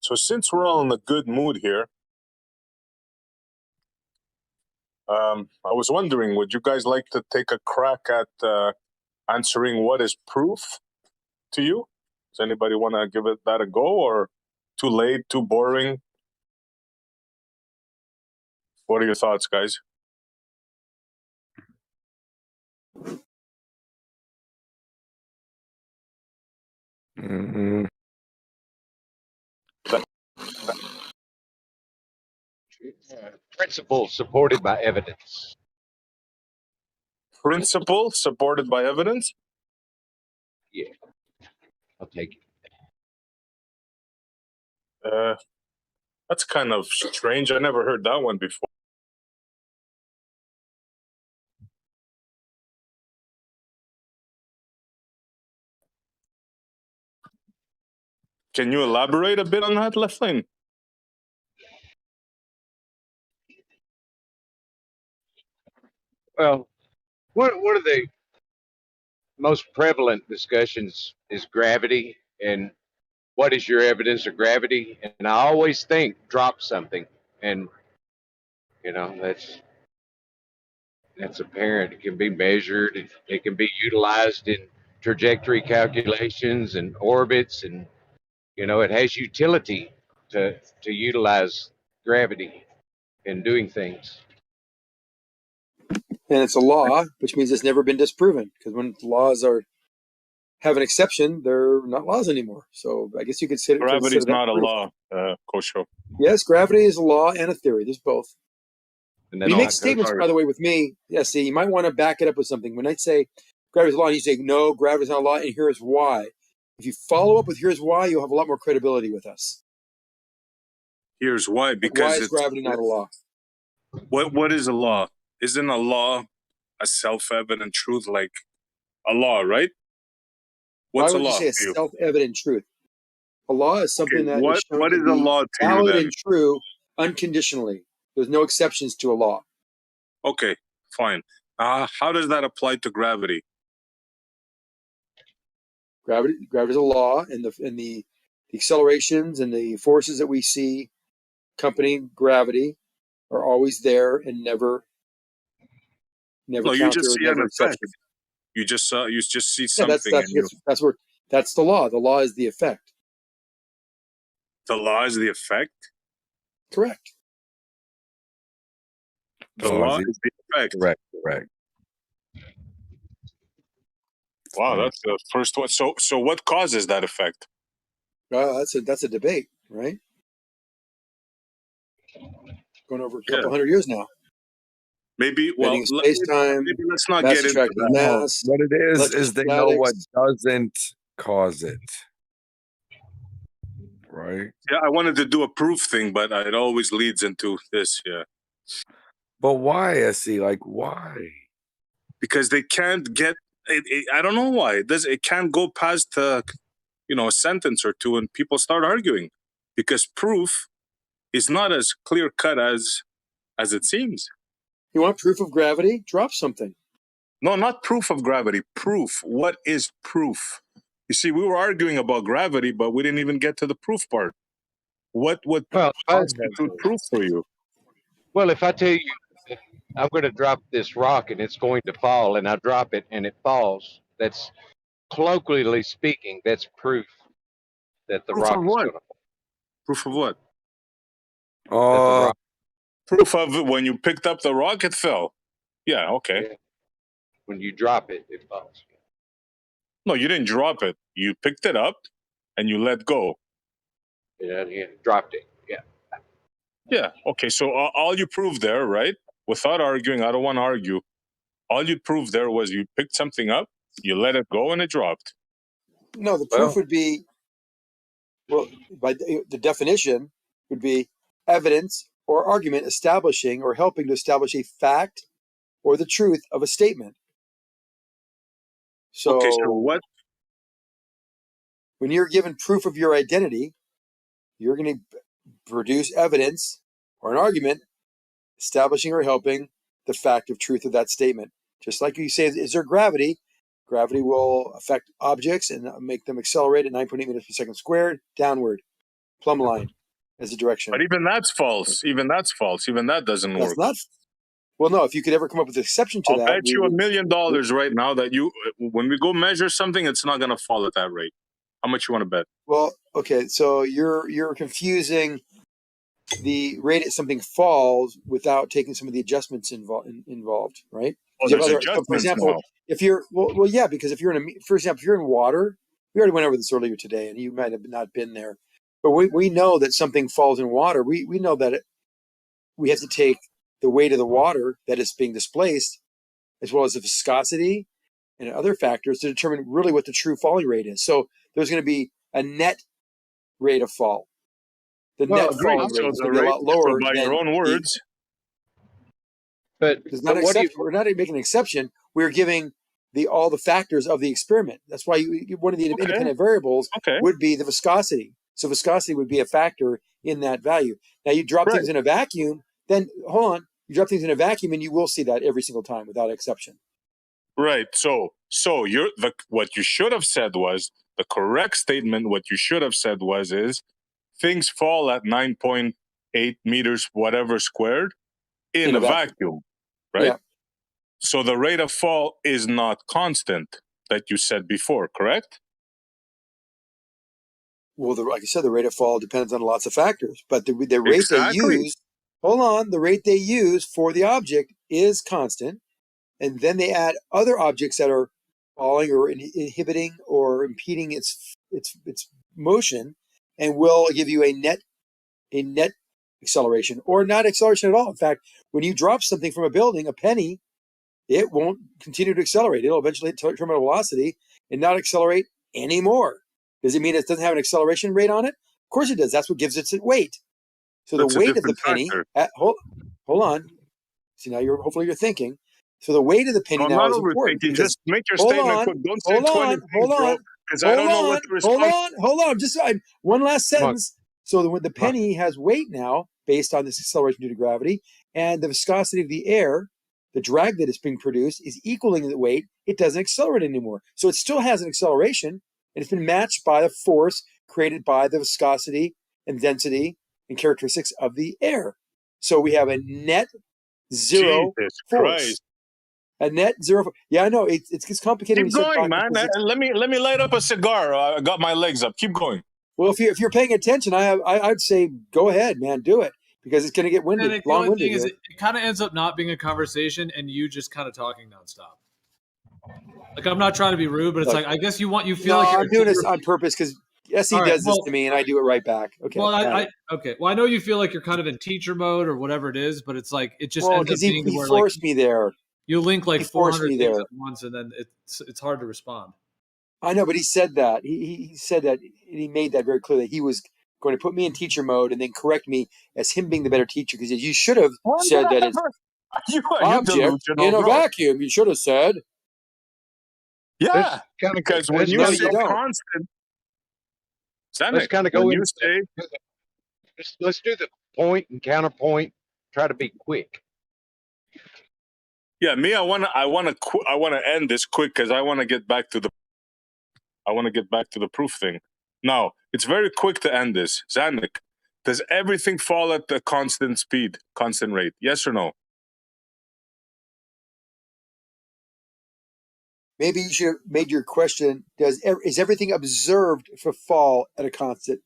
So since we're all in a good mood here, I was wondering, would you guys like to take a crack at answering what is proof to you? Does anybody want to give that a go, or too late, too boring? What are your thoughts, guys? Mm-hmm. Principle supported by evidence. Principle supported by evidence? Yeah, I'll take it. That's kind of strange. I never heard that one before. Can you elaborate a bit on that, Left Lane? Well, one of the most prevalent discussions is gravity and what is your evidence of gravity? And I always think drop something, and that's apparent. It can be measured. It can be utilized in trajectory calculations and orbits, and it has utility to utilize gravity in doing things. And it's a law, which means it's never been disproven. Because when laws have an exception, they're not laws anymore. So I guess you could say gravity is not a law, Kosho. Yes, gravity is a law and a theory. There's both. And when you make statements, by the way, with me, see, you might want to back it up with something. When I say gravity is a law, and you say, no, gravity is not a law, and here's why. If you follow up with here's why, you'll have a lot more credibility with us. Here's why. Because why is gravity not a law? What is a law? Isn't a law a self-evident truth, like a law, right? What's why would a law? You say a self-evident truth? A law is something that what is a law to valid you, and true unconditionally. There's no exceptions to a law. Okay, fine. How does that apply to gravity? Gravity is a law, and the accelerations and the forces that we see accompanying gravity are always there and never No, you just see an effect. You just see something. That's the law. The law is the effect. The law is the effect? Correct. The law is the effect. Correct. Wow, that's the first one. So what causes that effect? That's a debate, right? Going over a couple hundred years now. Maybe space-time, maybe let's not get into that. Mass, what it is they know what doesn't cause it. Right? Yeah, I wanted to do a proof thing, but it always leads into this, yeah. But why, SE? Like, why? Because they can't get it, I don't know why. It can't go past a sentence or two and people start arguing. Because proof is not as clear-cut as it seems. You want proof of gravity? Drop something. No, not proof of gravity. Proof. What is proof? You see, we were arguing about gravity, but we didn't even get to the proof part. What would constitute proof for you? Well, if I tell you I'm going to drop this rock and it's going to fall, and I drop it and it falls, that's, colloquially speaking, that's proof that the rock is going to fall. Proof of what? Proof of when you picked up the rock, it fell. Yeah, okay. Yeah. When you drop it, it falls. No, you didn't drop it. You picked it up and you let go. Yeah, dropped it. Yeah. Yeah, okay. So all you proved there, right? Without arguing, I don't want to argue. All you proved there was you picked something up, you let it go, and it dropped. No, the proof would be, by the definition, would be evidence or argument establishing or helping to establish a fact or the truth of a statement. So, okay, so what? When you're given proof of your identity, you're going to produce evidence or an argument establishing or helping the fact of truth of that statement. Just like you say, is there gravity? Gravity will affect objects and make them accelerate at 9.8 meters per second squared, downward, plumb line. as a direction. But even that's false. Even that's false. Even that doesn't That's work. not. Well, no. If you could ever come up with an exception to I'll that, bet you $1 million right now that when we go measure something, it's not going to fall at that rate. How much you want to bet? Well, okay. So you're confusing the rate at something falls without taking some of the adjustments involved, right? Oh, there's adjustments for example, now. if you're yeah, because if you're for example, if you're in water, we already went over this earlier today, and you might have not been there, but we know that something falls in water. We know that we have to take the weight of the water that is being displaced, as well as the viscosity and other factors to determine really what the true falling rate is. So there's going to be a net rate of fall. The net falling rate is going to be a lot lower. So by your own words. But we're not making an exception. We're giving all the factors of the experiment. That's why one of the independent variables would be the viscosity. So viscosity would be a factor in that value. Now you drop things in a vacuum, then hold on. You drop things in a vacuum and you will see that every single time without exception. Right. So what you should have said was the correct statement. What you should have said is things fall at 9.8 meters, whatever squared in a vacuum. Right. Yeah. So the rate of fall is not constant that you said before, correct? Well, like I said, the rate of fall depends on lots of factors, but the rate they use, the rate they use for the object is constant. And then they add other objects that are falling or inhibiting or impeding its motion, and will give you a net acceleration or not acceleration at all. In fact, when you drop something from a building, a penny, it won't continue to accelerate. It'll eventually hit terminal velocity and not accelerate anymore. Does it mean it doesn't have an acceleration rate on it? Of course it does. That's what gives it its weight. So the weight of the penny, hold on. See, now hopefully you're thinking. So the weight of the penny now is important. Just make your statement quick. Don't say 20 things, because I don't know what to respond. Hold on. Just one last sentence. So the penny has weight now based on this acceleration due to gravity, and the viscosity of the air, the drag that is being produced, is equaling the weight. It doesn't accelerate anymore. So it still has an acceleration, and it's been matched by the force created by the viscosity and density and characteristics of the air. So we have a net zero force. A net zero. Yeah, I know it gets complicated. Keep going, man. Let me light up a cigar. I got my legs up. Keep going. Well, if you're paying attention, I'd say go ahead, man. Do it, because it's going to get winded. Long-winded. It kind of ends up not being a conversation, and you just kind of talking nonstop. Like, I'm not trying to be rude, but it's like I guess you feel like you're I'm doing this on purpose because SE does this to me, and I do it right back. Okay. Well, I know you feel like you're kind of in teacher mode or whatever it is, but it's like it just ends up being he forced me there. You link like 400 things at once, and then it's hard to respond. I know, but he said that. He said that, and he made that very clear that he was going to put me in teacher mode and then correct me as him being the better teacher, because you should have said that it's object in a vacuum. You should have said. Yeah, because when you say constant, let's kind of go into let's do the point and counterpoint. Try to be quick. Yeah, me. I want to end this quick because I want to get back to the proof thing. Now, it's very quick to end this. Zanik, does everything fall at the constant speed, constant rate? Yes or no? Maybe you should have made your question: is everything observed for fall at a constant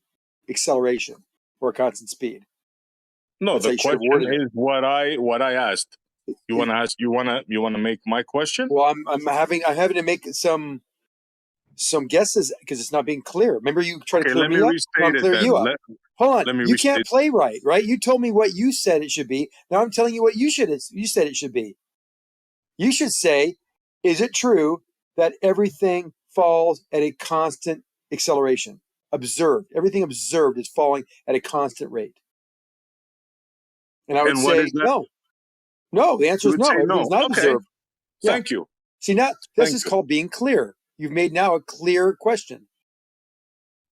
acceleration or a constant speed? No, the question is what I asked. You want to ask? You want to make my question? Well, I'm having to make some guesses because it's not being clear. Remember, you tried to clear me up. I'll clear you up. Hold on, you can't play right? You told me what you said it should be. Now I'm telling you what you said it should be. You should say, is it true that everything falls at a constant acceleration? Observed. Everything observed is falling at a constant rate. And I would say no. No, the answer is no. Everything's not observed. Thank you. See, now this is called being clear. You've made now a clear question.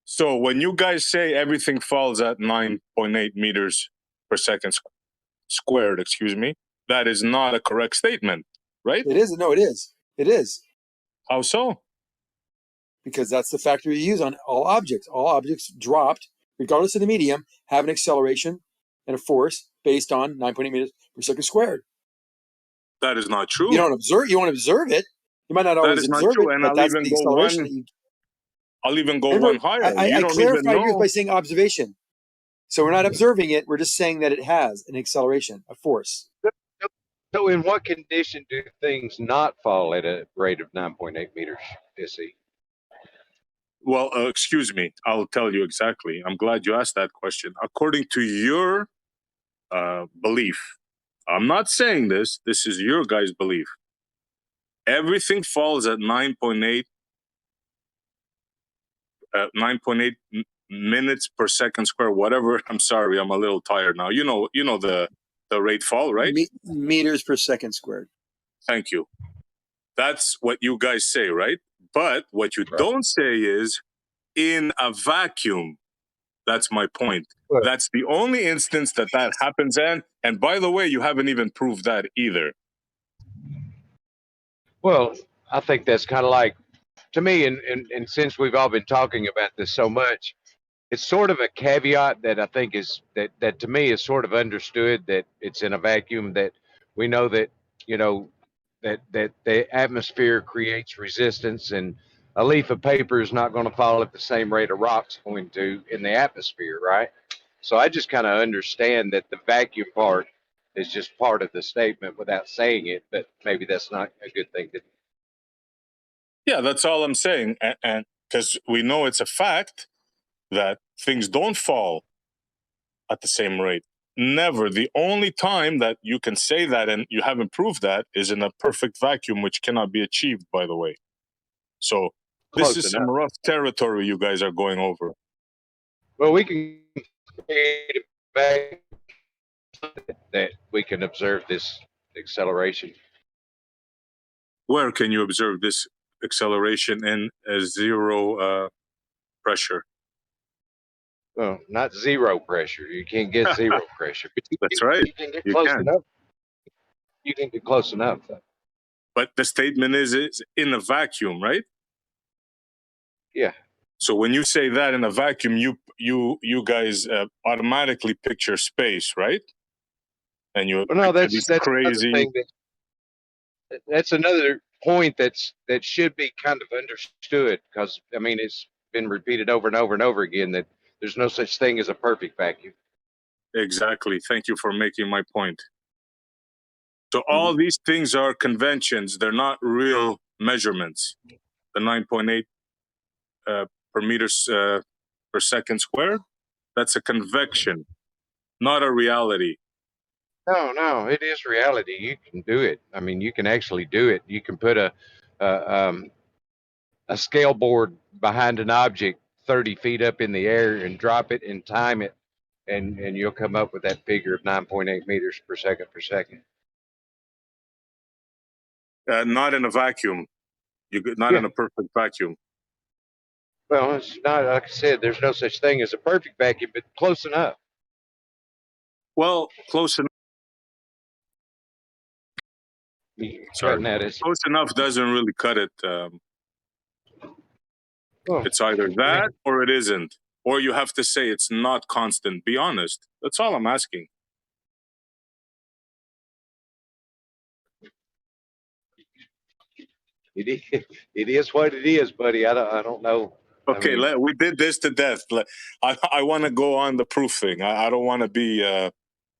So when you guys say everything falls at 9.8 meters per second squared, that is not a correct statement, right? It is. No, it is. It is. How so? Because that's the factor you use on all objects. All objects dropped regardless of the medium, have an acceleration and a force based on 9.8 meters per second squared. That is not true. You won't observe it. You might not That always is not observe true. it, And but I'll that's even the go acceleration one. that you. I'll even go Remember, one higher. You I don't even clarified yours know. by saying observation. So we're not observing it. We're just saying that it has an acceleration, a force. So, in what condition do things not fall at a rate of 9.8 meters, SE? Well, excuse me. I'll tell you exactly. I'm glad you asked that question. According to your belief, I'm not saying this. This is your guys' belief. Everything falls at 9.8 minutes per second square. Whatever. I'm sorry. I'm a little tired now. You know the rate fall, right? Meters per second squared. Thank you. That's what you guys say, right? But what you don't say is in a vacuum. That's my point. Right. That's the only instance that happens. And by the way, you haven't even proved that either. Well, I think that's kind of like, to me, and since we've all been talking about this so much, it's sort of a caveat that I think is that to me is sort of understood, that it's in a vacuum, that we know that, that the atmosphere creates resistance, and a leaf of paper is not going to fall at the same rate a rock's going to in the atmosphere, right? So I just kind of understand that the vacuum part is just part of the statement without saying it, but maybe that's not a good thing to. Yeah, that's all I'm saying. And because we know it's a fact that things don't fall at the same rate. Never. The only time that you can say that and you haven't proved that is in a perfect vacuum, which cannot be achieved, by the way. So this is some rough territory you guys are going over. Well, we can create a vacuum that we can observe this acceleration. Where can you observe this acceleration in zero pressure? Well, not zero pressure. You can't get zero pressure. But That's right. You can get close enough. You can get close enough. But the statement is in a vacuum, right? Yeah. So when you say that in a vacuum, you guys automatically picture space, right? And you that's crazy. Thing that's another point that should be kind of understood, because I mean it's been repeated over and over and over again that there's no such thing as a perfect vacuum. Exactly. Thank you for making my point. So all these things are conventions. They're not real measurements. The 9.8 per meters per second squared, that's a convection, not a reality. No, it is reality. You can do it. I mean, you can actually do it. You can put a scale board behind an object 30 feet up in the air and drop it and time it, and you'll come up with that figure of 9.8 meters per second per second. Not in a vacuum. Not in a perfect vacuum. Well, it's not, like I said, there's no such thing as a perfect vacuum, but close enough. Well, close enough. Close enough doesn't really cut it. It's either that or it isn't. Or you have to say it's not constant. Be honest. That's all I'm asking. It is what it is, buddy. I don't know. Okay, I mean, we did this to death. I want to go on the proof thing. I don't want to be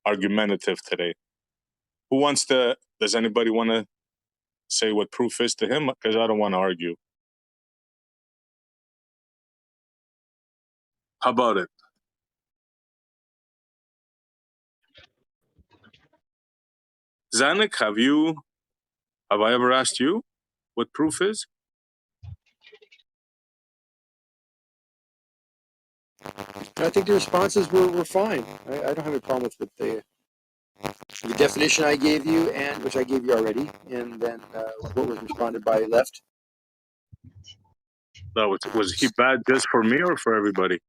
argumentative today. Who wants to? Does anybody want to say what proof is to him? Because I don't want to argue. How about it? Zanik, have I ever asked you what proof is? I think the responses were fine. I don't have a problem with the definition I gave you, and which I gave you already, and then what was responded by left. No, was he bad just for me or for everybody?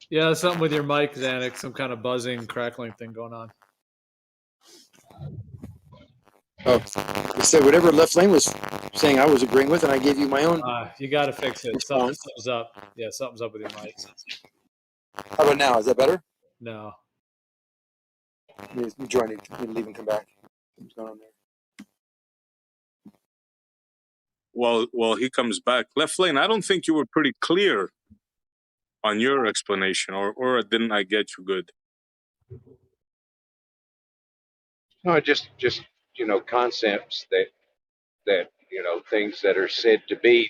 Yeah, something with your mic, Zanik. Some kind of buzzing, crackling thing going on. Oh, I said whatever left lane was saying I was agreeing with, and I gave you my own. You got to fix it. Response. Something's up. Yeah, something's up with your mic. How about now? Is that better? No. He's joining. Leave and come back. What's going on there? Well, he comes back. Left Lane, I don't think you were pretty clear on your explanation, or didn't I get you good? No, just concepts that things that are said to be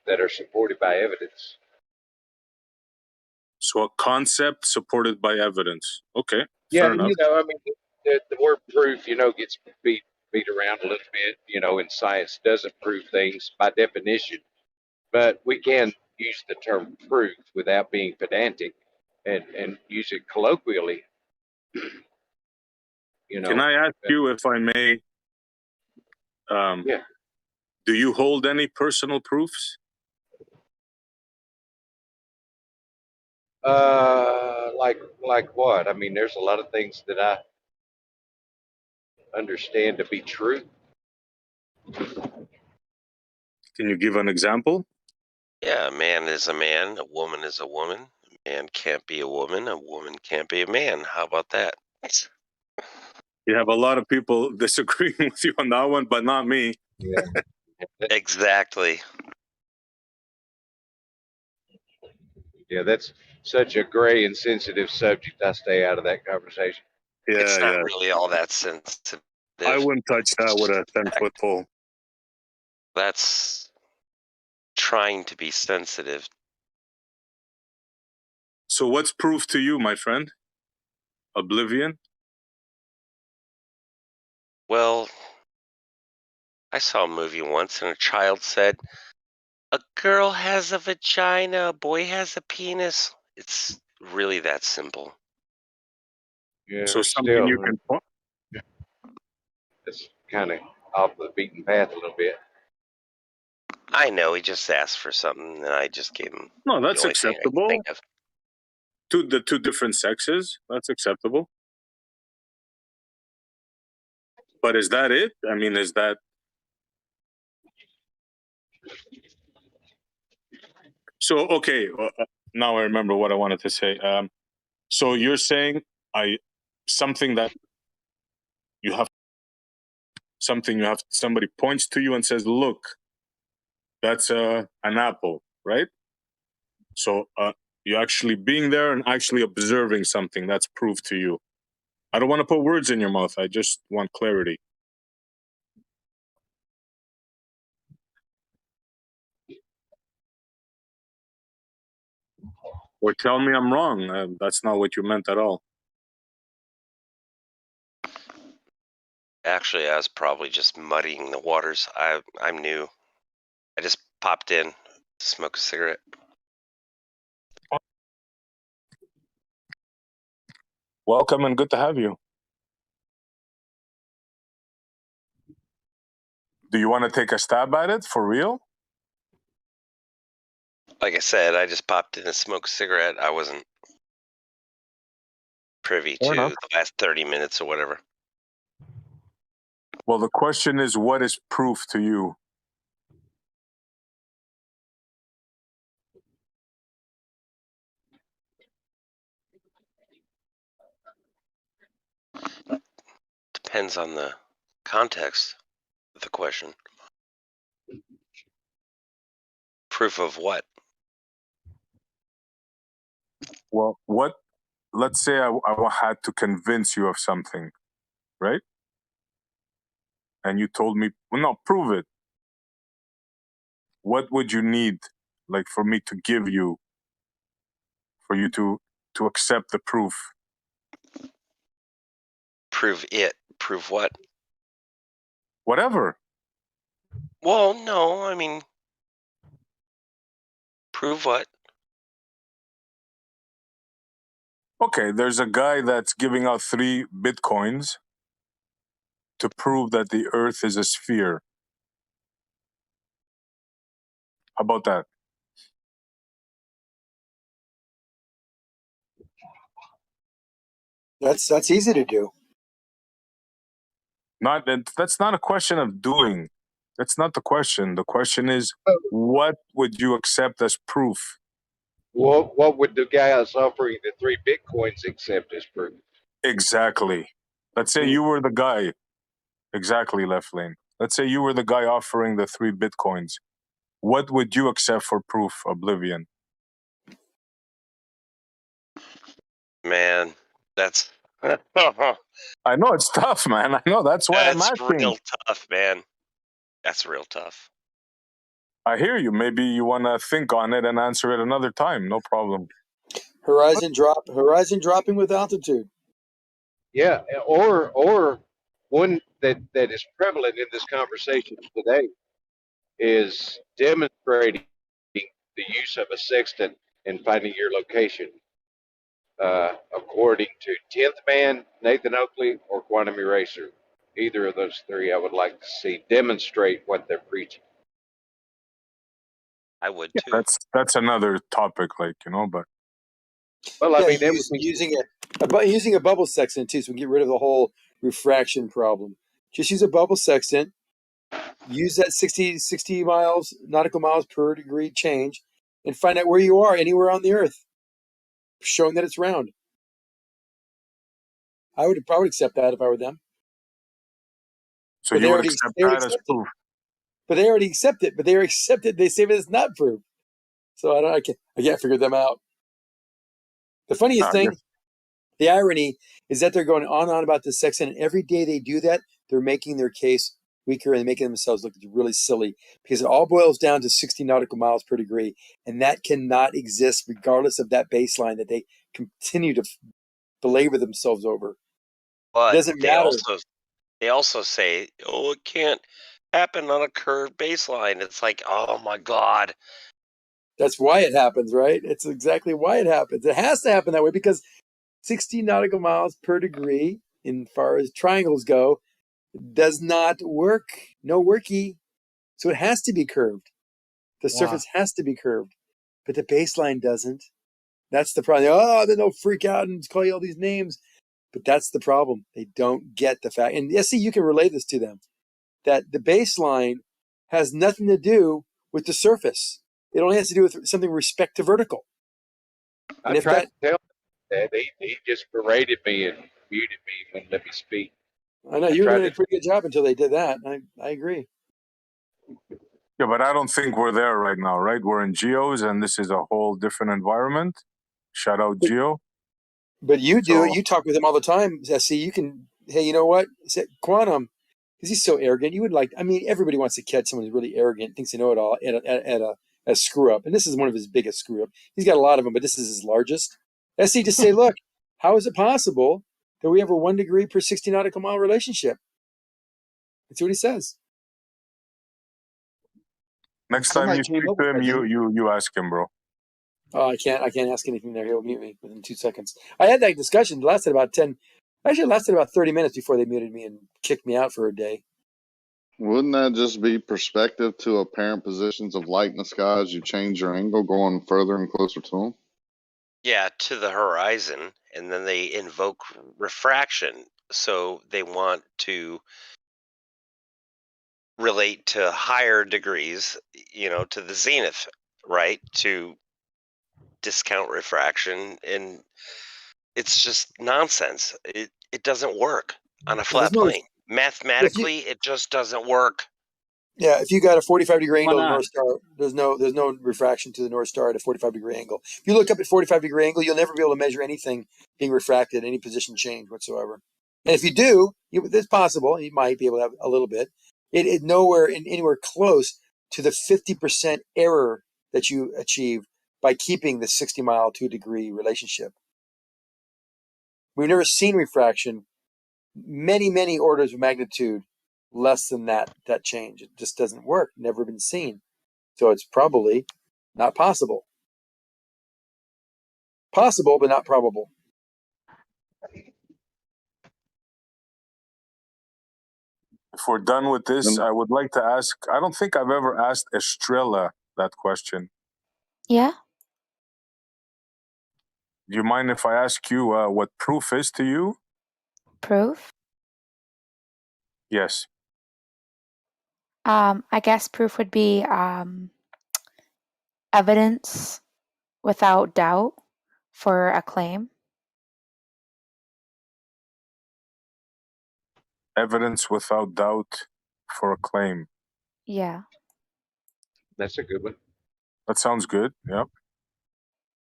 that are supported by evidence. So a concept supported by evidence. Okay, Yeah, fair enough. I mean, the word proof, gets beat around a little bit. In science doesn't prove things by definition, but we can use the term proof without being pedantic and use it colloquially. Can I ask you, if I may? Yeah. Do you hold any personal proofs? Like what? I mean, there's a lot of things that I understand to be true. Can you give an example? Yeah, a man is a man, a woman is a woman. A man can't be a woman can't be a man. How about that? You have a lot of people disagreeing with you on that one, but not me. Yeah. Exactly. Yeah, that's such a gray and sensitive subject. I stay out of that conversation. It's Yeah, not yeah. really all that sensitive. I wouldn't touch that with a 10-foot pole. That's trying to be sensitive. So what's proof to you, my friend? Oblivion? Well, I saw a movie once and a child said, "A girl has a vagina, a boy has a penis." It's really that simple. Yeah, So something still, you can point. it's kind of off the beaten path a little bit. I know, he just asked for something and I just gave him No, the that's only thing I can acceptable. think of. The two different sexes, that's acceptable. But is that it? I mean, is that... So, okay, now I remember what I wanted to say. So you're saying something that you have somebody points to you and says, "Look, that's an apple," right? So you actually being there and actually observing something, that's proof to you. I don't want to put words in your mouth. I just want clarity. Or tell me I'm wrong. That's not what you meant at all. Actually, I was probably just muddying the waters. I'm new. I just popped in to smoke a cigarette. Welcome and good to have you. Do you want to take a stab at it for real? Like I said, I just popped in to smoke a cigarette. I wasn't privy Fair to enough. the last 30 minutes or whatever. Well, the question is, what is proof to you? Depends on the context of the question. Proof of what? Well, let's say I had to convince you of something, right? And you told me, well, no, prove it. What would you need, like, for me to give you, for you to accept the proof? Prove it. Prove what? Whatever. Well, no, I mean, prove what? Okay, there's a guy that's giving out 3 Bitcoins to prove that the Earth is a sphere. How about that? That's easy to do. That's not a question of doing. That's not the question. The question is, what would you accept as proof? What would the guy that's offering the 3 Bitcoins accept as proof? Exactly. Let's say you were the guy. Exactly, Left Lane. Let's say you were the guy offering the 3 Bitcoins. What would you accept for proof, Oblivion? Man, that's I know it's tough, man. I know. That's why I'm that's asking. real tough, man. That's real tough. I hear you. Maybe you want to think on it and answer it another time. No problem. Horizon dropping with altitude. Yeah, or one that is prevalent in this conversation today is demonstrating the use of a sextant in finding your location. According to 10th Man, Nathan Oakley, or Quantum Eraser. Either of those 3 I would like to see demonstrate what they're preaching. I would Yeah, too. that's another topic, like, but Well, I Yeah, mean, that would be using a bubble sextant too, so we can get rid of the whole refraction problem. Just use a bubble sextant. Use that 60 nautical miles per degree change, and find out where you are anywhere on the Earth, showing that it's round. I would accept that if I were them. so But you they would already accept they already that as accept it. proof. But they already accept it. But they already accept it. They say that it's not proof. So I can't figure them out. The funniest I thing, guess- the irony, is that they're going on and on about this section, and every day they do that, they're making their case weaker and making themselves look really silly, because it all boils down to 60 nautical miles per degree, and that cannot exist regardless of that baseline that they continue to belabor themselves over. It But doesn't they matter. also say, "Oh, it can't happen on a curved baseline." It's like, oh my god. That's why it happens, right? It's exactly why it happens. It has to happen that way because 60 nautical miles per degree, in far as triangles go, does not work. No worky. So it has to be curved. The surface has to be curved, but the baseline doesn't. That's the problem. Oh, then they'll freak out and call you all these names. But that's the problem. They don't get the fact. And yes, see, you can relay this to them, that the baseline has nothing to do with the surface. It only has to do with something with respect to vertical. And I if tried that, to tell him that. He just berated me and muted me, wouldn't let me speak. I know I you were tried doing a to. pretty good job until they did that. I agree. Yeah, but I don't think we're there right now, right? We're in Geos, and this is a whole different environment. Shout out Geo. But you do it. So You talk with him all the time. See, you can. Hey, you know what? Quantum, because he's so arrogant. You would like. I mean, everybody wants to catch someone who's really arrogant, thinks they know it all, at a screw up. And this is one of his biggest screw up. He's got a lot of them, but this is his largest. See, just say, look, how is it possible that we have a 1 degree per 60 nautical mile relationship? That's what he says. next time Somebody you came speak up to with him, that, didn't you ask him, bro. Oh, I can't ask anything there. He'll mute me within 2 seconds. I had that discussion. It lasted about 10. Actually, it lasted about 30 minutes before they muted me and kicked me out for a day. Wouldn't that just be perspective to apparent positions of light in the sky as you change your angle going further and closer to them? Yeah, to the horizon, and then they invoke refraction. So they want to relate to higher degrees, to the zenith, right? To discount refraction, and it's just nonsense. It doesn't work on a Well, there's flat no. plane. Mathematically, it just doesn't work. Yeah, if you got a 45 degree angle Why to the not? North Star, there's no refraction to the North Star at a 45 degree angle. If you look up at 45 degree angle, you'll never be able to measure anything being refracted, any position change whatsoever. And if you do, it's possible you might be able to have a little bit. It nowhere anywhere close to the 50% error that you achieve by keeping the 60 mile to a degree relationship. We've never seen refraction many orders of magnitude less than that change. It just doesn't work. Never been seen. So it's probably not possible. Possible, but not probable. If we're done with this, I would like to ask. I don't think I've ever asked Estrella that question. Yeah. Do you mind if I ask you what proof is to you? Proof. Yes. I guess proof would be evidence without doubt for a claim. Evidence without doubt for a claim. Yeah. That's a good one. That sounds good. Yep.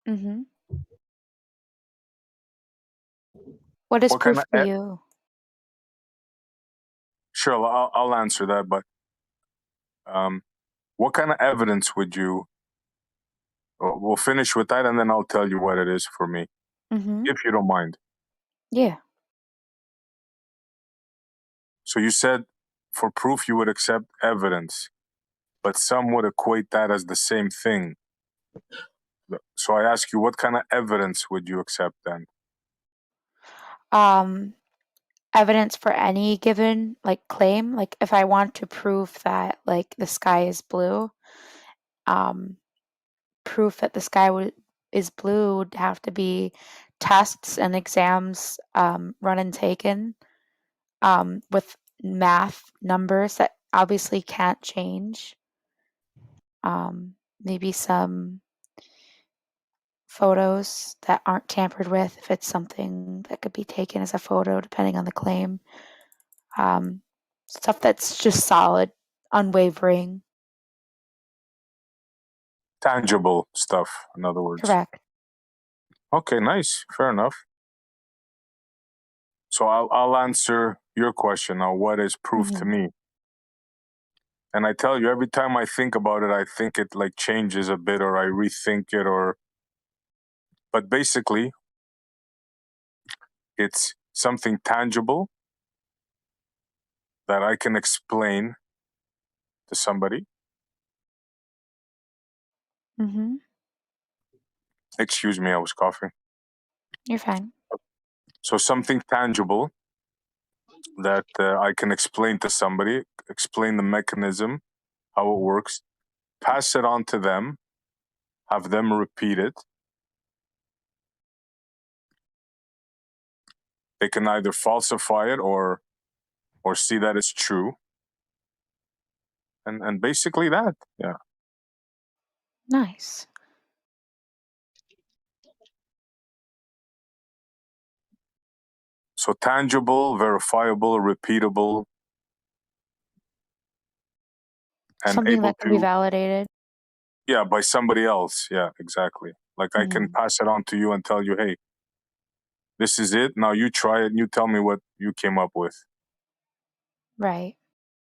Mm-hmm. What is What kind proof of to you? Sure, I'll answer that. But what kind of evidence would you? We'll finish with that, and then I'll tell you what it is for me, Mm-hmm. if you don't mind. Yeah. So you said for proof you would accept evidence, but some would equate that as the same thing. So I ask you, what kind of evidence would you accept then? Evidence for any given like claim. Like if I want to prove that like the sky is blue, proof that the sky is blue would have to be tests and exams run and taken with math numbers that obviously can't change. Maybe some photos that aren't tampered with if it's something that could be taken as a photo depending on the claim. Stuff that's just solid, unwavering. Tangible stuff, in other words. Correct. Okay, nice. Fair enough. So I'll answer your question now. What is proof to me? And I tell you, every time I think about it, I think it like changes a bit, or I rethink it, but basically, it's something tangible that I can explain to somebody. Mm-hmm. Excuse me, I was coughing. You're fine. So something tangible that I can explain to somebody, explain the mechanism, how it works, pass it on to them, have them repeat it. They can either falsify it or see that it's true. And basically that, yeah. Nice. So tangible, verifiable, repeatable, and Something able that can be to, validated. yeah, by somebody else. Yeah, exactly. Like I can pass it on to you and tell you, hey, this is it. Now you try it and you tell me what you came up with. Right.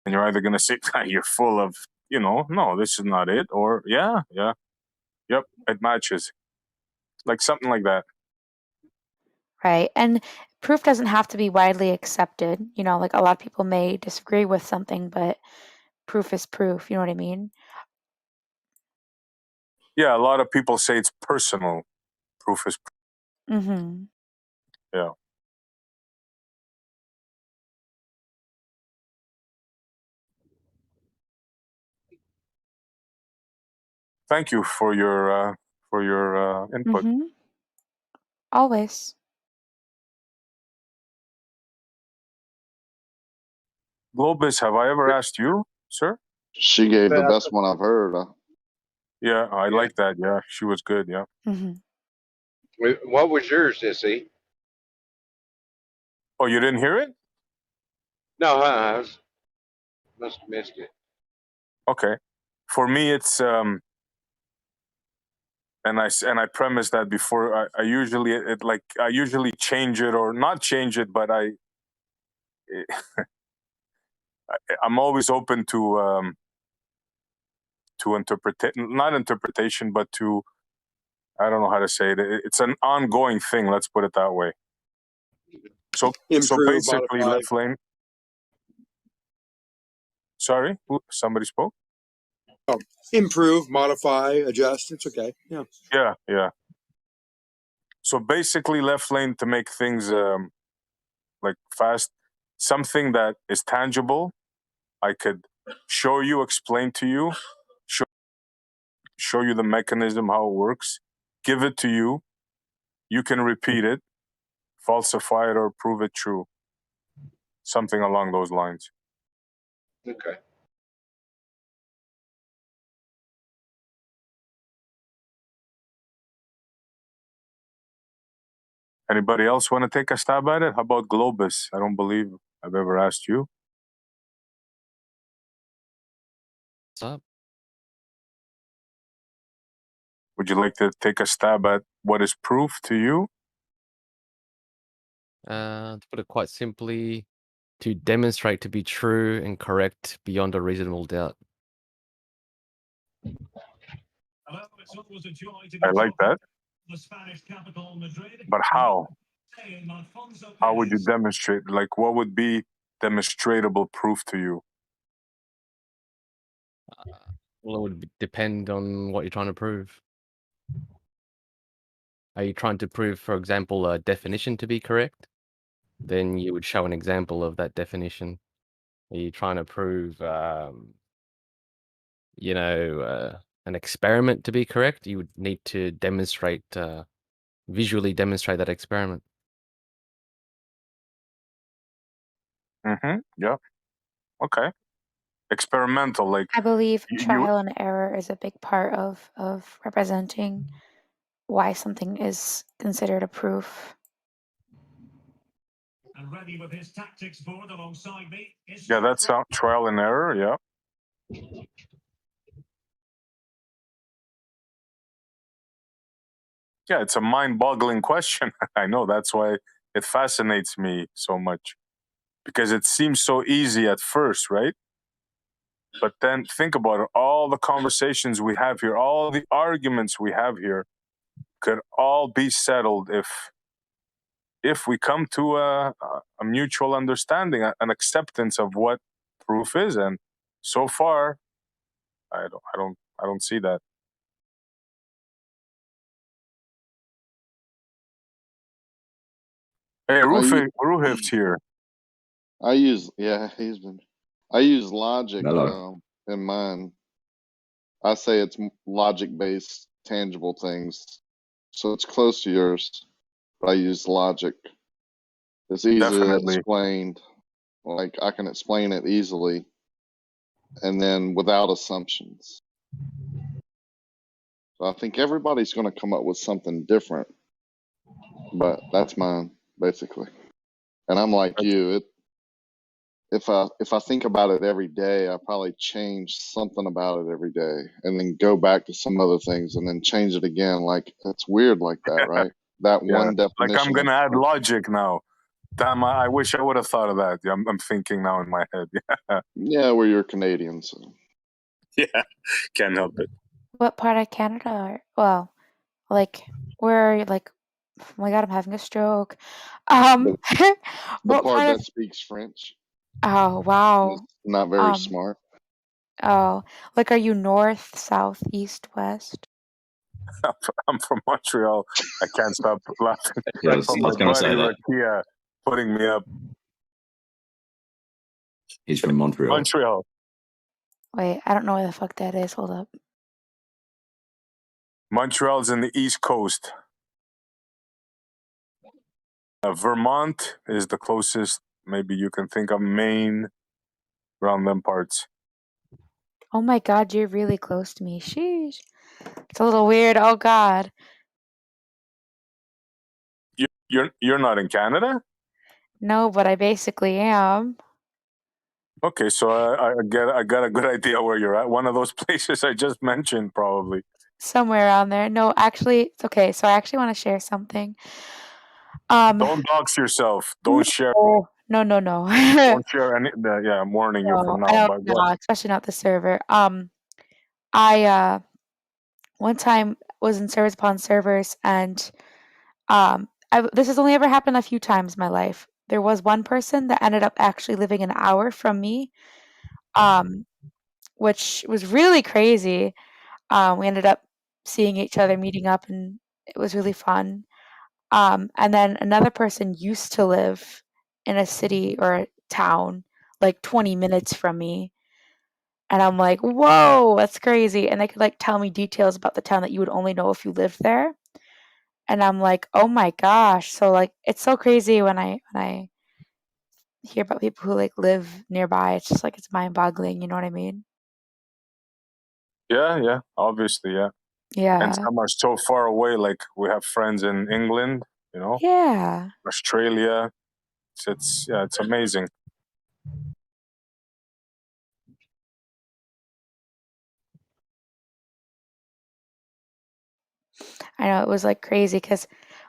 And you're either going to say, you're full of, no, this is not it. Or, yeah, yep, it matches. Like something like that. Right. And proof doesn't have to be widely accepted. Like a lot of people may disagree with something, but proof is proof. You know what I mean? Yeah, a lot of people say it's personal. Proof is proof. Mm-hmm. Yeah. Thank you for your input. Mm-hmm. Always. Globus, have I ever asked you, sir? She gave the best one I've heard. Yeah, I like that. Yeah, she was good. Yeah. Mm-hmm. What was yours, Sissy? Oh, you didn't hear it? No, must have missed it. Okay. For me, it's and I premise that before. I usually change it or not change it, but I'm always open to not interpretation, but to, I don't know how to say it. It's an ongoing thing. Let's put it that way. So Improve, basically, modify. left lane. Sorry, somebody spoke. Improve, modify, adjust. It's okay. Yeah. Yeah. So basically, left lane to make things like fast. Something that is tangible. I could show you, explain to you, show you the mechanism, how it works, give it to you. You can repeat it, falsify it, or prove it true. Something along those lines. Okay. Anybody else want to take a stab at it? How about Globus? I don't believe I've ever asked you. What's up? Would you like to take a stab at what is proof to you? To put it quite simply, to demonstrate to be true and correct beyond a reasonable doubt. I like that. But how? How would you demonstrate? Like, what would be demonstratable proof to you? Well, it would depend on what you're trying to prove. Are you trying to prove, for example, a definition to be correct? Then you would show an example of that definition. Are you trying to prove, an experiment to be correct? You would need to demonstrate, visually demonstrate that experiment. Mm-hmm. Yeah. Okay. Experimental, like I believe you. trial and error is a big part of representing why something is considered a proof. Yeah, that's trial and error. Yeah. Yeah, it's a mind-boggling question. I know, that's why it fascinates me so much, because it seems so easy at first, right? But then think about it, all the conversations we have here, all the arguments we have here could all be settled if we come to a mutual understanding, an acceptance of what proof is. And so far, I don't see that. Hey, Ruhiv's here. I use logic Hello. in mine. I say it's logic-based, tangible things. So it's close to yours, but I use logic. It's easily Definitely. explained. Like, I can explain it easily and then without assumptions. So I think everybody's going to come up with something different, but that's mine, basically. And I'm like you. If I think about it every day, I probably change something about it every day, and then go back to some other things, and then change it again. Like, it's weird like that, right? That Yeah. one definition. Like, I'm gonna add logic now. Damn, I wish I would have thought of that. I'm thinking now in my head. Yeah. Yeah, well, you're Canadian, so. Yeah, can't help it. What part of Canada are, well, like, where are you, like, oh my God, I'm having a stroke. The What part part that of, speaks French. oh, wow. It's not very smart. Oh, like, are you north, south, east, west? I'm from Montreal. I can't stop laughing. Yeah, I was From my gonna say buddy that. Rakia putting me up. He's from Montreal. Montreal. Wait, I don't know where the fuck that is. Hold up. Montreal's in the East Coast. Vermont is the closest. Maybe you can think of Maine, around them parts. Oh my God, you're really close to me. Sheesh. It's a little weird. Oh God. You're not in Canada? No, but I basically am. Okay, so I got a good idea where you're at. One of those places I just mentioned, probably. Somewhere around there. No, actually, it's okay. So I actually want to share something. Don't dox yourself. Don't share. No. Don't share any. Yeah, I'm warning you from now. I don't But know, especially not the server. I one time was in Servers Upon Servers, and this has only ever happened a few times in my life. There was one person that ended up actually living an hour from me, which was really crazy. We ended up seeing each other, meeting up, and it was really fun. And then another person used to live in a city or a town like 20 minutes from me. And I'm like, whoa, that's crazy. And they could like tell me details about the town that you would only know if you lived there. And I'm like, oh my gosh. So like it's so crazy when I hear about people who like live nearby. It's just like it's mind-boggling, you know what I mean? yeah, obviously, yeah. Yeah. And some are so far away. Like, we have friends in England, You know, Yeah. Australia. It's amazing. I know it was like crazy because,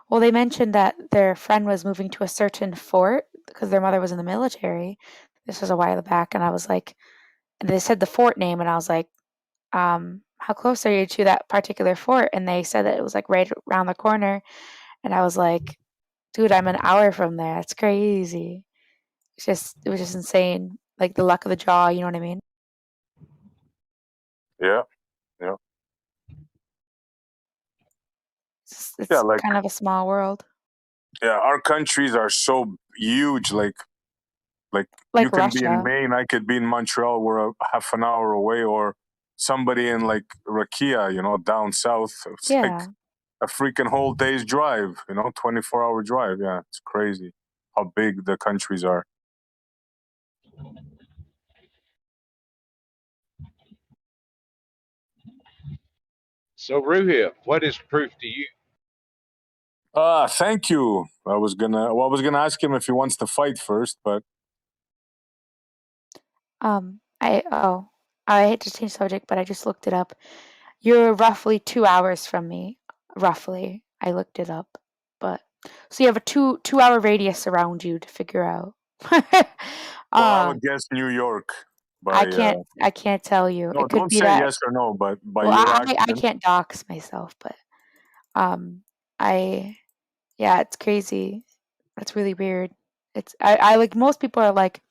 well, they mentioned that their friend was moving to a certain fort because their mother was in the military. This was a while back, and I was like, and they said the fort name, and I was like, how close are you to that particular fort? And they said that it was like right around the corner, and I was like, dude, I'm an hour from there. That's crazy. It was just insane. Like the luck of the draw, you know what I mean? Yeah. It's Yeah, like kind of a small world. yeah, our countries are so huge. Like you Like can be in Russia. Maine, I could be in Montreal. We're a half an hour away, or somebody in like Rakia, you know, down south. It's like Yeah. a freaking whole day's drive. You know, 24-hour drive. Yeah, it's crazy how big the countries are. So, Ruhib, what is proof to you? Thank you. I was gonna ask him if he wants to fight first, but I hate to change subject, but I just looked it up. You're roughly 2 hours from me. Roughly. I looked it up. But so you have a 2 hour radius around you to figure out. well, I um would guess New York by I can't tell you. no, It could don't be say that yes or no, but by well your I accent. can't dox myself, but I yeah, it's crazy. That's really weird. I like most people are like,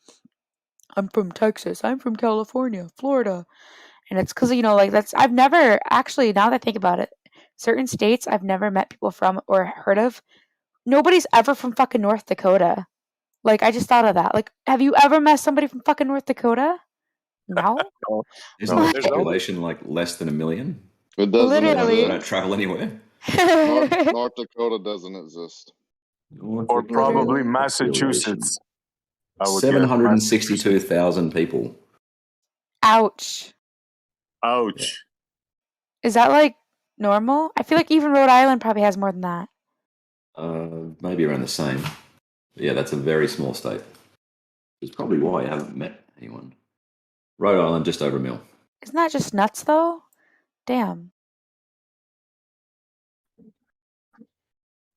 I'm from Texas, I'm from California, Florida. And it's because, you know, like I've never actually, now that I think about it, certain states I've never met people from or heard of. Nobody's ever from fucking North Dakota. Like, I just thought of that. Like, have you ever met somebody from fucking North Dakota? No. No, Isn't no. the There's only population like less than 1 million? It doesn't They don't Literally. exist. travel anywhere. North Dakota doesn't exist. North Or probably Dakota population. Massachusetts. I would guess. 762,000 people. Ouch. Ouch. Is that like normal? I feel like even Rhode Island probably has more than that. Maybe around the same. But yeah, that's a very small state. It's probably why I haven't met anyone. Rhode Island, just over 1 mil. Isn't that just nuts though? Damn.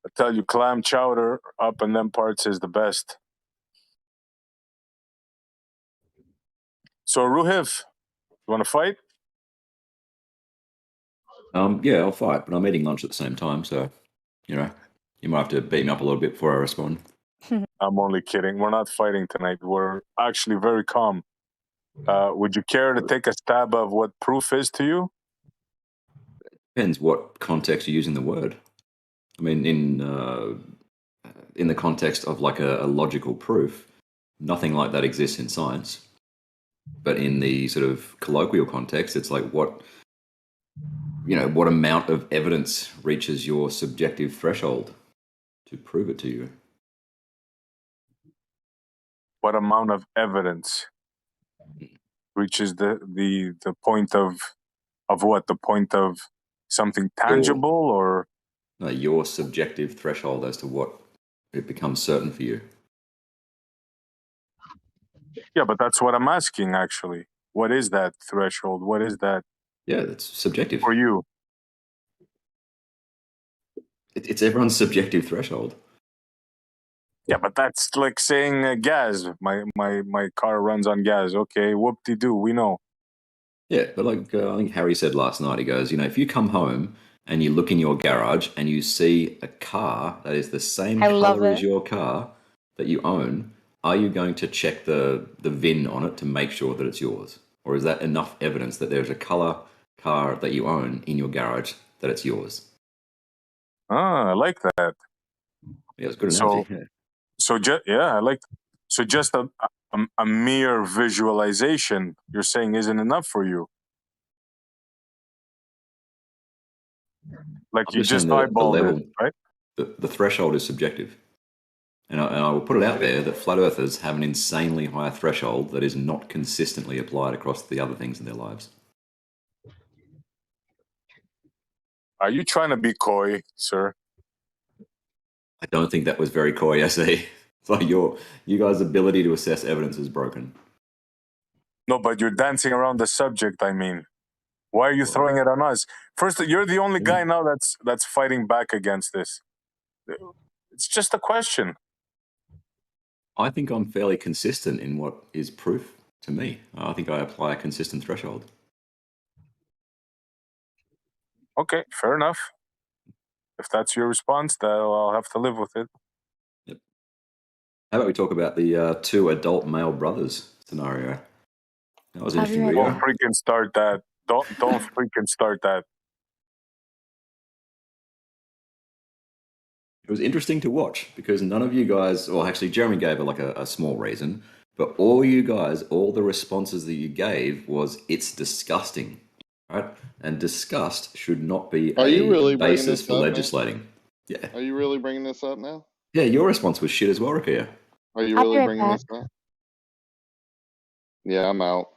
I tell you, clam chowder up in them parts is the best. So Ruhiv, you want to fight? Yeah, I'll fight, but I'm eating lunch at the same time, so you know, you might have to beat me up a little bit before I respond. I'm only kidding. We're not fighting tonight. We're actually very calm. Would you care to take a stab of what proof is to you? Depends what context you're using the word. I mean, in the context of like a logical proof, nothing like that exists in science. But in the sort of colloquial context, it's like what amount of evidence reaches your subjective threshold to prove it to you. What amount of evidence reaches the point of what? The point of something tangible or your subjective threshold as to what it becomes certain for you. Yeah, but that's what I'm asking actually. What is that threshold? What is that? Yeah, that's subjective. For you. It's everyone's subjective threshold. Yeah, but that's like saying gas. My car runs on gas. Okay, whoop-de-doo, we know. Yeah, but like I think Harry said last night, he goes, if you come home and you look in your garage and you see a car that is the same color as your car that you own, are you going to check the VIN on it to make sure that it's yours? Or is that enough evidence that there's a color car that you own in your garage that it's yours? Ah, I like that. Yeah, it's good analogy. So just a mere visualization, you're saying isn't enough for you. Like you just eyeballed it, right? The threshold is subjective. And I will put it out there that flat earthers have an insanely high threshold that is not consistently applied across the other things in their lives. Are you trying to be coy, sir? I don't think that was very coy, SE. It's like you guys' ability to assess evidence is broken. No, but you're dancing around the subject. I mean, why are you throwing it on us? First, you're the only guy now that's fighting back against this. It's just a question. I think I'm fairly consistent in what is proof to me. I think I apply a consistent threshold. Okay, fair enough. If that's your response, then I'll have to live with it. Yep. How about we talk about the 2 adult male brothers scenario? That was interesting. Don't freaking start that. Don't freaking start that. It was interesting to watch because none of you guys, well, actually, Jeremy gave a small reason, but all you guys, all the responses that you gave was it's disgusting, right? And disgust should not be a basis for legislating. Yeah. Are you really bringing this up now? Yeah, your response was shit as well, Rakia. Are you really bringing this up? Yeah, I'm out.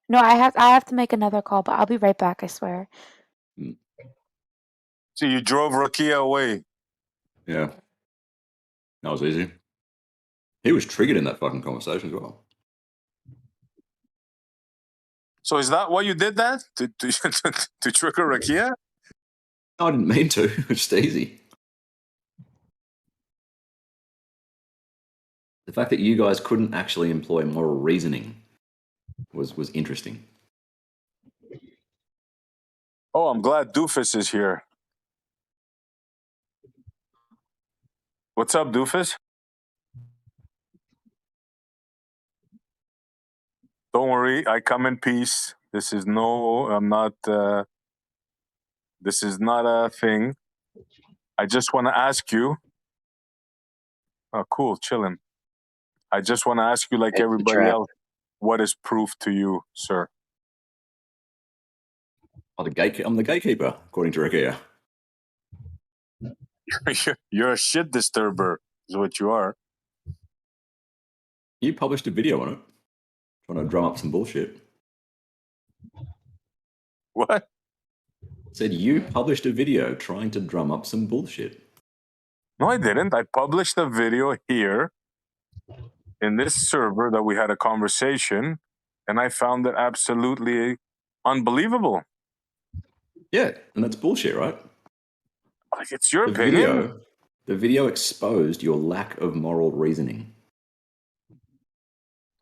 No, I have to make another call, but I'll be right back, I swear. So you drove Rakia away. Yeah. That was easy. He was triggered in that fucking conversation as well. So is that why you did that? To trigger Rakia? No, I didn't mean to. It was just easy. The fact that you guys couldn't actually employ moral reasoning was interesting. Oh, I'm glad Doofus is here. What's up, Doofus? Don't worry, I come in peace. This is not a thing. I just want to ask you. Oh, cool, chilling. I just want to ask you, like everybody else, what is proof to you, sir? I'm the gatekeeper, according to Rakia. You're a shit disturber, is what you are. You published a video on it, trying to drum up some bullshit. What? Said you published a video trying to drum up some bullshit. No, I didn't. I published a video here in this server that we had a conversation, and I found it absolutely unbelievable. Yeah, and that's bullshit, right? Like, it's your opinion. The video exposed your lack of moral reasoning.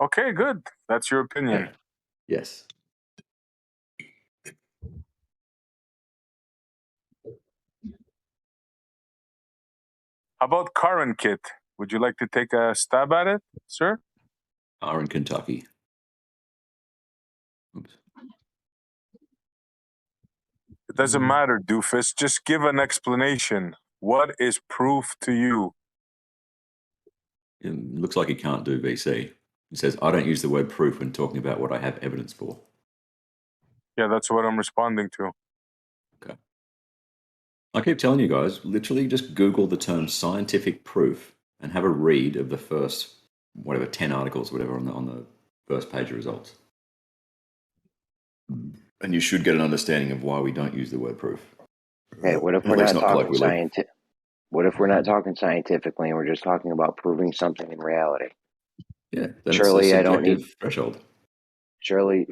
Okay, good. That's your opinion. Yeah. Yes. How about Karen Kit? Would you like to take a stab at it, sir? Are in Kentucky. Oops. It doesn't matter, Doofus. Just give an explanation. What is proof to you? It looks like he can't do VC. He says, I don't use the word proof when talking about what I have evidence for. Yeah, that's what I'm responding to. Okay. I keep telling you guys, literally just Google the term scientific proof and have a read of the first, 10 articles, whatever, on the first page of results. And you should get an understanding of why we don't use the word proof. Hey, what if we're not talking scientific? What if we're not talking scientifically and we're just talking about proving something in reality? Yeah, then surely it's a I don't need threshold. Surely.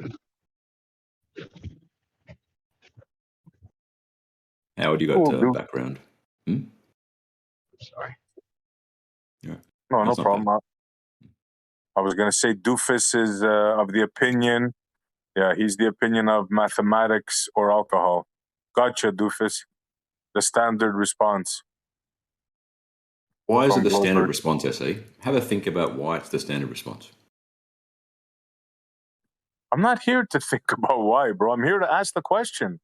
Howard, you got background? Sorry. Yeah. No problem. I was going to say Doofus is of the opinion. Yeah, he's the opinion of mathematics or alcohol. Gotcha, Doofus. The standard response. Why is it the standard response, SE? Have a think about why it's the standard response. I'm not here to think about why, bro. I'm here to ask the question.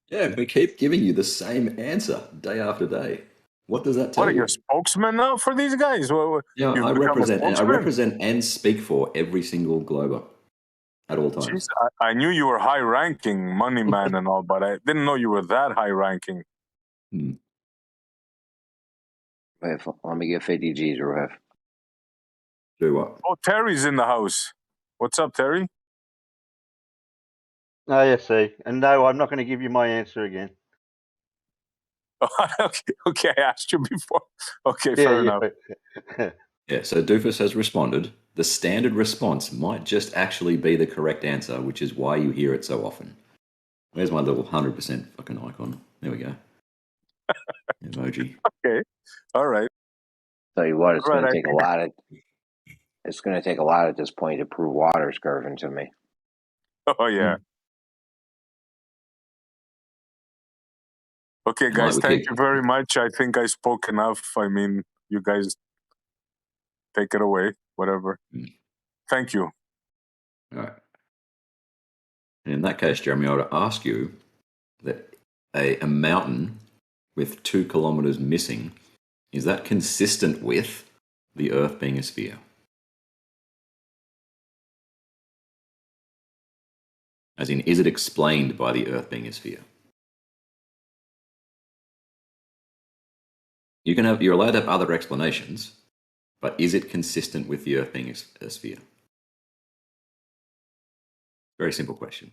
Yeah, we keep giving you the same answer day after day. What does that tell you? What are you, a spokesman now for these guys? Yeah, I represent and speak for every single Glober at all times. Jeez, I knew you were high-ranking money man and all, but I didn't know you were that high-ranking. Wait, let me get 50 G's, Rev. Do what? Oh, Terry's in the house. What's up, Terry? Oh, yes, see. And no, I'm not going to give you my answer again. Okay, I asked you before. Okay, fair enough. Yeah, so Doofus has responded. The standard response might just actually be the correct answer, which is why you hear it so often. Where's my little 100% fucking icon? There we go. Emoji. Okay, all right. Tell you what, it's going to take a lot of. It's going to take a lot at this point to prove water's curving to me. Oh yeah. Okay, guys, thank you very much. I think I spoke enough. I mean, you guys take it away, whatever. Thank you. All right. In that case, Jeremy, I would ask you that a mountain with 2 kilometers missing, is that consistent with the Earth being a sphere? As in, is it explained by the Earth being a sphere? You're allowed to have other explanations, but is it consistent with the Earth being a sphere? Very simple question.